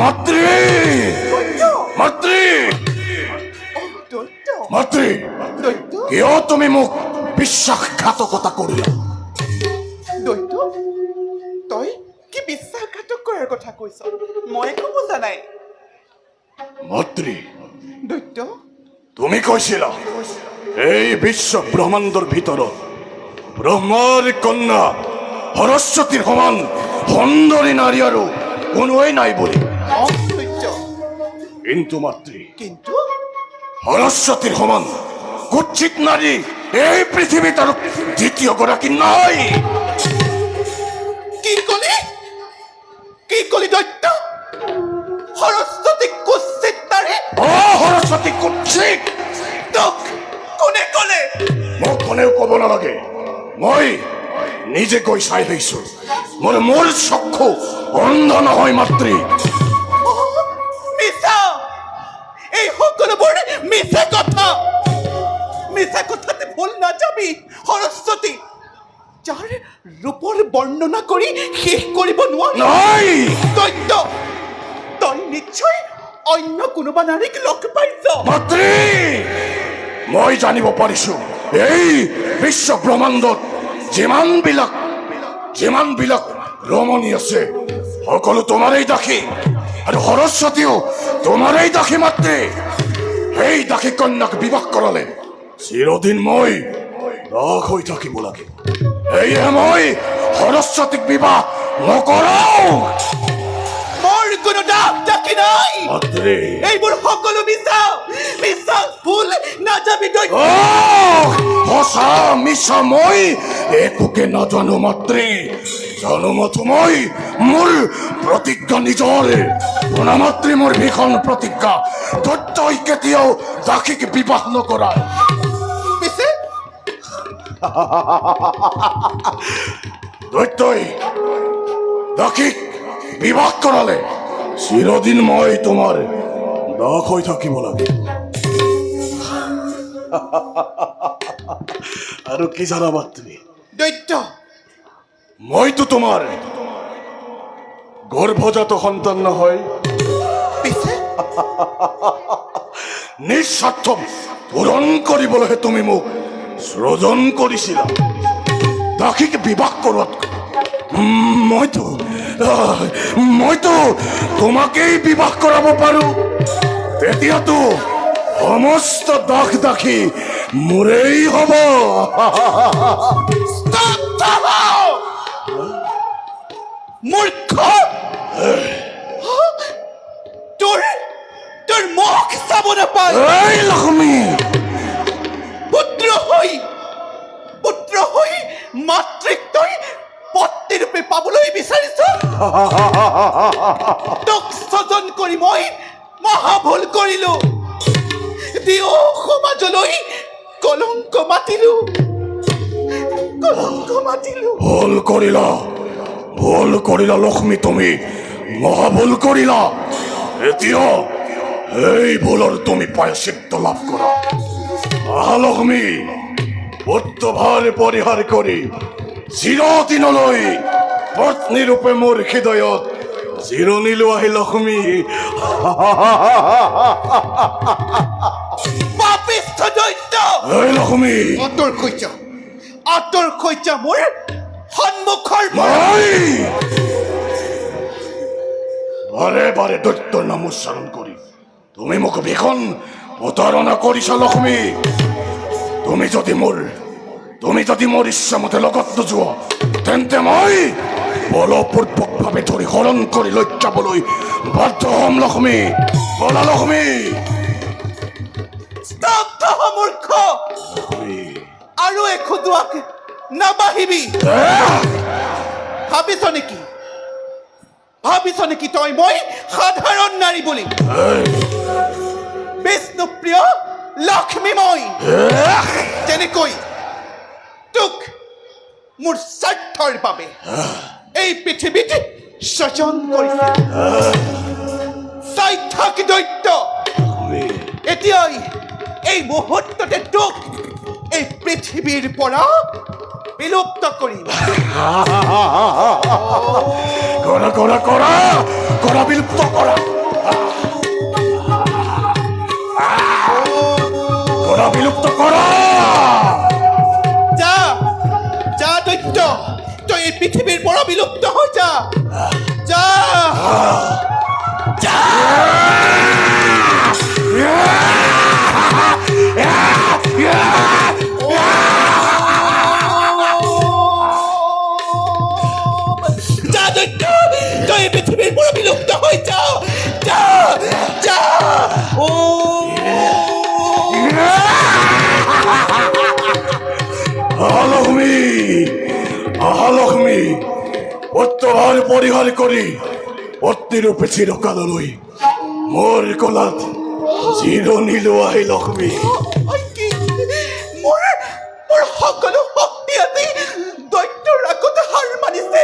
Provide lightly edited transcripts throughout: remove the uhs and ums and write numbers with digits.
মাতৃ মাতৃ মাতৃ কিয় তুমি মোক বিশ্বাসঘাতকতা কৰিলা? দৈত্য, তই কি বিশ্বাসঘাতক কৰাৰ কথা কৈছ? মই একো বুজা নাই। মাতৃ, দৈত্য, তুমি কৈছিলা এই বিশ্ব ব্ৰহ্মাণ্ডৰ ভিতৰত ব্ৰহ্মাৰ কন্যা সৰস্বতীৰ সমান সুন্দৰী নাৰী আৰু কোনোৱেই নাই বুলি। দৈত্য, কিন্তু মাতৃ, কিন্তু সৰস্বতীৰ সমান কুৎসিত নাৰী এই পৃথিৱীত আৰু দ্বিতীয় গৰাকী নাই। কি কলি দৈত্য? সৰস্বতী কুৎসিত নাৰী? সৰস্বতী কুৎসিত? তোক কোনে কলে? মোক কোনেও ক'ব নালাগে, মই নিজে গৈ চাই আহিছো। মোৰ চক্ষু অন্ধ নহয় মাতৃ। মিছা! এই সকলোবোৰ মিছা কথা। মিছা কথাতে ভুল নাযাবি। সৰস্বতী, যাৰ ৰূপৰ বৰ্ণনা কৰি শেষ কৰিব নোৱাৰি। নাই দৈত্য, তই নিশ্চয় অন্য কোনোবা নাৰীক লগ পাইছ। মাতৃ, মই জানিব পাৰিছো এই বিশ্ব ব্ৰহ্মাণ্ডত যিমানবিলাক ৰমণী আছে সকলো তোমাৰেই দাসী, আৰু সৰস্বতীও তোমাৰেই দাসী মাতৃ। সেই দাসী কন্যাক বিবাহ কৰালে চিৰদিন মই দাস হৈ থাকিব লাগে। সেয়ে মই সৰস্বতীক বিবাহ নকৰাও। মোৰ কোনো দাসী নাই মাতৃ, এইবোৰ সকলো মিছা। মিছা ভুল নাযাবি দৈত্য। সঁচা মিছা মই একোকে নাজানো মাতৃ। জানো মাথো মই মোৰ প্ৰতিজ্ঞা নিজৰ। শুনা মাতৃ, মোৰ ভীষণ প্ৰতিজ্ঞা, দৈত্যই কেতিয়াও দাসীক বিবাহ নকৰায়। পিছে দৈত্যই দাসীক বিবাহ কৰালে চিৰদিন মই তোমাৰ দাস হৈ থাকিব লাগে। আৰু কি জানা মাতৃ, দৈত্য, মইতো তোমাৰ গৰ্ভজাত সন্তান নহয়। পিছে নিস্বাৰ্থ পূৰণ কৰিবলৈহে তুমি মোক সৃজন কৰিছিলা। দাসীক বিবাহ কৰোৱাত মইতো তোমাকেই বিবাহ কৰাব পাৰো। তেতিয়াতো সমস্ত দাসী মোৰেই হ'ব। মূৰ্খ! তোৰ মুখ চাব নাপায়। এই লক্ষ্মী, পুত্ৰ হৈ মাতৃক তই পত্নী ৰূপে পাবলৈ বিচাৰিছ? তোক স্বজন কৰি মই মহা ভুল কৰিলো। দিও সমাজলৈ কলংক মাতিলো। ভুল কৰিলা লক্ষ্মী, তুমি মহা ভুল কৰিলা। এতিয়া এই ভুলৰ তুমি প্ৰায়শ্চিত্ত লাভ কৰা। লক্ষ্মী, পুত্ৰভাৰ পৰিহাৰ কৰি চিৰদিনলৈ পত্নী ৰূপে মোৰ হৃদয়ত জিৰণি লোৱাহি লক্ষ্মী। পাপিষ্ঠ দৈত্য! এই লক্ষ্মী, আঁতৰ খৈচা মোৰ সন্মুখৰ বাৰে বাৰে দৈত্যৰ নাম উচ্চাৰণ কৰি তুমি মোক ভীষণ প্ৰতাৰণা কৰিছা লক্ষ্মী। তুমি যদি মোৰ ইচ্ছামতে লগত নোযোৱা তেন্তে মই বলপূৰ্বকভাৱে ধৰি হৰণ কৰি লৈ যাবলৈ বাধ্য হ'ম লক্ষ্মী। বলা লক্ষ্মী। স্তব্ধ হ মূৰ্খ! আৰু এখোজোৱাক নাবাঢ়িবি। ভাবিছ নেকি তই মই সাধাৰণ নাৰী বুলি? বিষ্ণুপ্ৰিয় লক্ষ্মী মই যেনেকৈ তোক মোৰ স্বাৰ্থৰ বাবে এই পৃথিৱীত সৃজন কৰিছে। চাই থাক দৈত্য, এতিয়াই এই মুহূৰ্ততে তোক এই পৃথিৱীৰ পৰা বিলুপ্ত কৰিম। কৰা কৰা কৰা কৰা বিলুপ্ত কৰা কৰা বিলুপ্ত কৰা যা যা দৈত্য তই এই পৃথিৱীৰ পৰা বিলুপ্ত হৈ যা যা যা যা দৈত্য তই এই পৃথিৱীৰ পৰা বিলুপ্ত হৈ যা যা যা লক্ষ্মী লক্ষ্মী অত্যভাৰ পৰিহাৰ কৰি পত্নীৰূপে চিৰকাললৈ মোৰ কলাত জিৰণি লোৱাই লক্ষ্মী মোৰ মোৰ সকলো শক্তি আজি দৈত্যৰ আগতে হাৰ মানিছে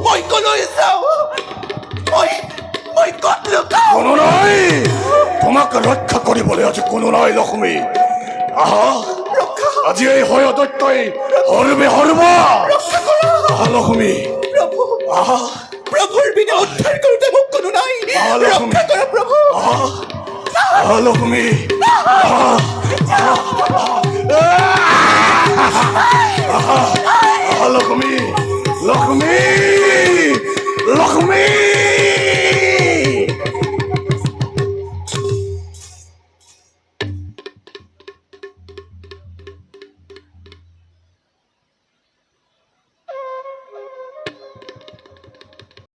মই কলৈ যাওঁ মই ক'ত লুকাওঁ কোনো নাই তোমাক ৰক্ষা কৰিবলৈ আজি কোনো নাই লক্ষ্মী আহা আজি এই হয় দৈত্যই হৰবে হৰবা লক্ষ্মী প্ৰভু আহা প্ৰভুৰ বিনা উদ্ধাৰ কৰোঁতে মোক কোনো নাই ৰক্ষা কৰা প্ৰভু লক্ষ্মী লক্ষ্মী লক্ষ্মী